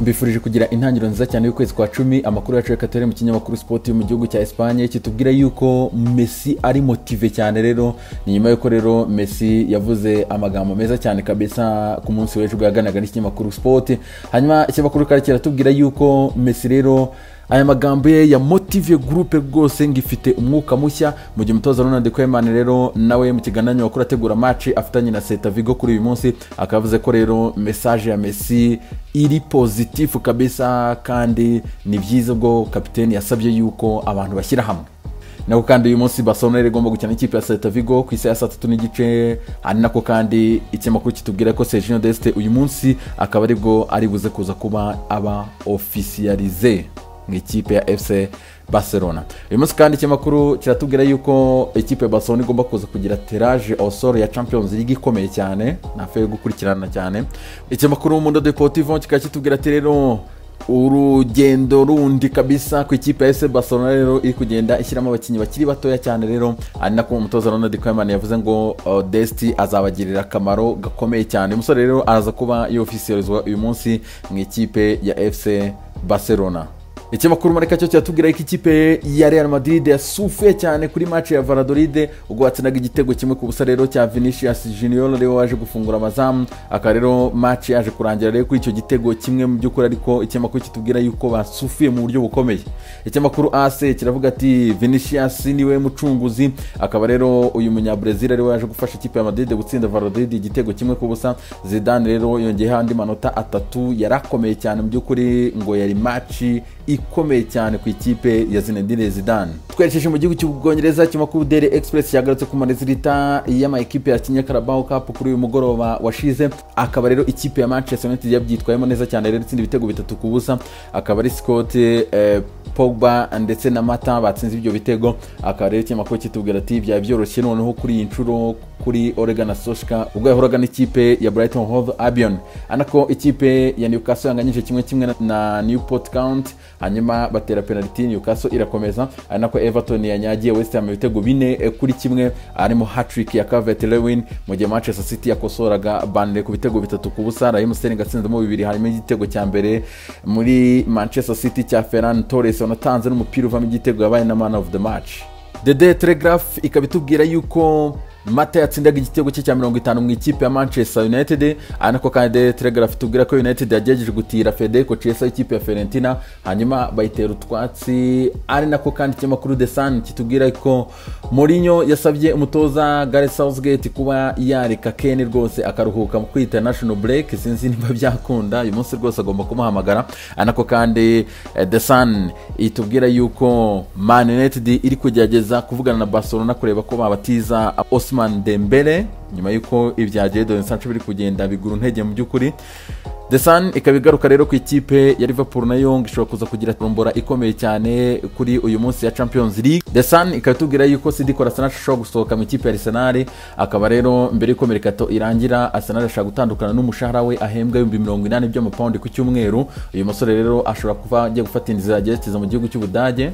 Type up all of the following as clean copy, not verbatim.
mbifurije kugira intangiriro nziza cyane y'ukwezi kwa 10. Amakuru yacu reka tere mu kinyamakuru Sport yo mu gihugu cya Espagne kitubwira yuko Messi ari motive cyane. Rero ni nyuma yuko rero Messi yavuze amagambo meza cyane kabisa ku munsi w'ejo bwaganaga n'ikinyamakuru Sport. Hanyuma ikinyamakuru karekera tubwira yuko Messi rero aya magambo ye ya motive groupe rwose ngifite umwuka mushya mu gihe umutoza Ronald Koeman rero nawe mu kiganiro wakora ategura match afitanye na Celta Vigo kuri uyu munsi akavuze ko rero message ya Messi iri positive kabisa kandi ni byiza bwo kapiteni yasabye yuko abantu bashyira hamwe. Nako kandi uyu munsi Barcelona igomba gukina ikipe ya Celta Vigo ku isaha ya 3 n'igice, ari nako kandi ikinyamakuru kitubwira ko Sergio Dest uyu munsi akaba aribwo ari buze kuza kuba aba officialize nk'ikipe ya FC Barcelona. Uyu munsi kandi ikinyamakuru kiratubwira yuko ikipe ya Barcelona igomba kuza kugira tirage au sort ya Champions League ikomeye cyane nafe gukurikirana cyane. Ikinyamakuru Mundo Deportivo kikatubwira ati rero urugendo rundi kabisa ku ikipe ya FC Barcelona rero iri kugenda ishyiramo abakinnyi bakiri batoya cyane. Rero ari nako umutoza Ronald Koeman yavuze ngo Dest azabagirira akamaro gakomeye cyane. Umusore rero araza kuba yofficializwa uyu munsi mu ikipe ya FC Barcelona. Ikinyamakuru mareka cyo cyatubwira ko ikipe ya Real Madrid yasufuye cyane kuri match ya Valladolid ubwo watsinaga igitego kimwe ku busa rero cya Vinicius Junior rero waje gufungura amazamu aka rero match yaje kurangira rero kuri icyo gitego kimwe mu by'ukuri, ariko ikinyamakuru kitubwira yuko basufuye mu buryo bukomeye. Ikinyamakuru AC kiravuga ati Vinicius niwe mucunguzi, akaba rero uyu munya Brazil rero waje gufasha ikipe ya Madrid gutsinda Valladolid igitego kimwe ku busa. Zidane rero yongeyeho andi manota 3 yarakomeye cyane mu by'ukuri ngo yari match ikomeye cyane ku ikipe ya Zinedine Zidane. Twerekeje mu gihugu cy'Ubwongereza, ikinyamakuru Daily Express yagarutse ku manezilita y'ama ekipe ya Kenya Carabao Cup kuri uyu mugoroba washize, akaba rero ikipe ya Manchester United yabyitwayemo neza cyane rero itsinda ibitego 3 ku busa, akaba ari Scott Pogba ndetse na Mata batsinze ibyo bitego. Akaba rero ikinyamakuru kitubwira ati bya byoroshye noneho kuri iyi nshuro kuri Ole Gunnar Solskjaer ubwo yahoraga n'ikipe ya Brighton Hove Albion, anako ikipe ya Newcastle yanganyije kimwe na Newport County, hanyuma batera penalty Newcastle irakomeza, anako Everton yanyagiye West Ham ibitego 4-1 arimo hat-trick ya Calvert-Lewin mu gihe Manchester City yakosoraga Burnley ku bitego 3 ku busa. Raheem Sterling atsinzemo 2 harimo igitego cya mbere muri Manchester City cya Ferran Torres wanatanze n'umupira uvamo igitego yabaye na man of the match. The Daily Telegraph ikabitubwira yuko Mata yatsindaga igitego cye cya 50 mu ikipe ya Manchester United, anako kandi Telegraph tubwira ko United yagejeje gutira Federico Chiesa ikipe ya Fiorentina hanyuma bayitera utwatsi. Ari nako kandi ikinyamakuru The Sun kitubwira ko Mourinho yasabye umutoza Gareth Southgate kuba yareka Kane rwose akaruhuka mu kwita national break, sinzi niba byakunda uyu munsi rwose agomba kumuhamagara. Anako kandi The Sun itubwira yuko Man United iri kugerageza kuvugana na Barcelona kureba ko babatiza Ousmane Dembele nyuma yuko ibya Jadon Sancho biri kugenda bigura intege mu by'ukuri. The Sun ikabigaruka rero ku ikipe ya Liverpool nayo ngishobora kuza kugira tombora ikomeye cyane kuri uyu munsi ya Champions League. The Sun ikatubwira yuko Sidi Kolasinac ashobora gusohoka mu ikipe ya Arsenal, akaba rero mbere yuko merikato irangira Arsenal ashaka gutandukana n'umushahara we ahembwa 80 by'amapaundi ku cyumweru. Uyu musore rero ashobora kuva agiye gufata inzira ageze mu gihugu cy'Ubudage.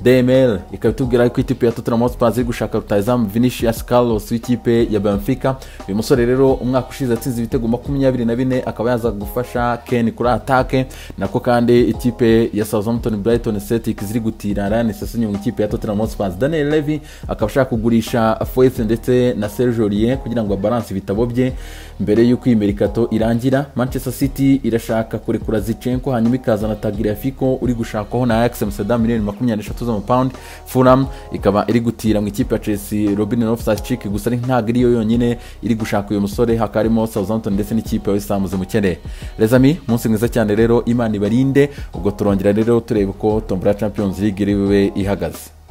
DML ikabitubwira ko ikipe ya Tottenham Hotspur iri gushaka rutahizamu Vinicius Carlos w'ikipe ya Benfica. Uyu musore rero umwaka ushize atsinze ibitego 24 akaba yaza gufasha Kane kuri attaque. Nako kandi ikipe ya Southampton, Brighton, Celtic ziri gutira Ryan Sessegnon mu ikipe ya Tottenham Hotspur. Daniel Levy akaba ashaka kugurisha Foyth ndetse na Sergio Aurier kugira ngo balance ibitabo bye mbere y'uko imerikato irangira. Manchester City irashaka kurekura Zinchenko hanyuma ikazana Tagliafico uri gushakaho na Ajax Amsterdam miliyoni 23 z'amapaundi. Fulham ikaba iri gutira mu ikipe ya Chelsea Robin Loftus-Cheek, gusa ntabwo iriyo yonyine iri gushaka uyu musore, hakarimo Southampton ndetse n'ikipe ya West Ham zimukeneye. Les amis, munsi mwiza cyane rero Imana ibarinde, ubwo turongera rero turebe ko tombora Champions League iriwe ihagaze.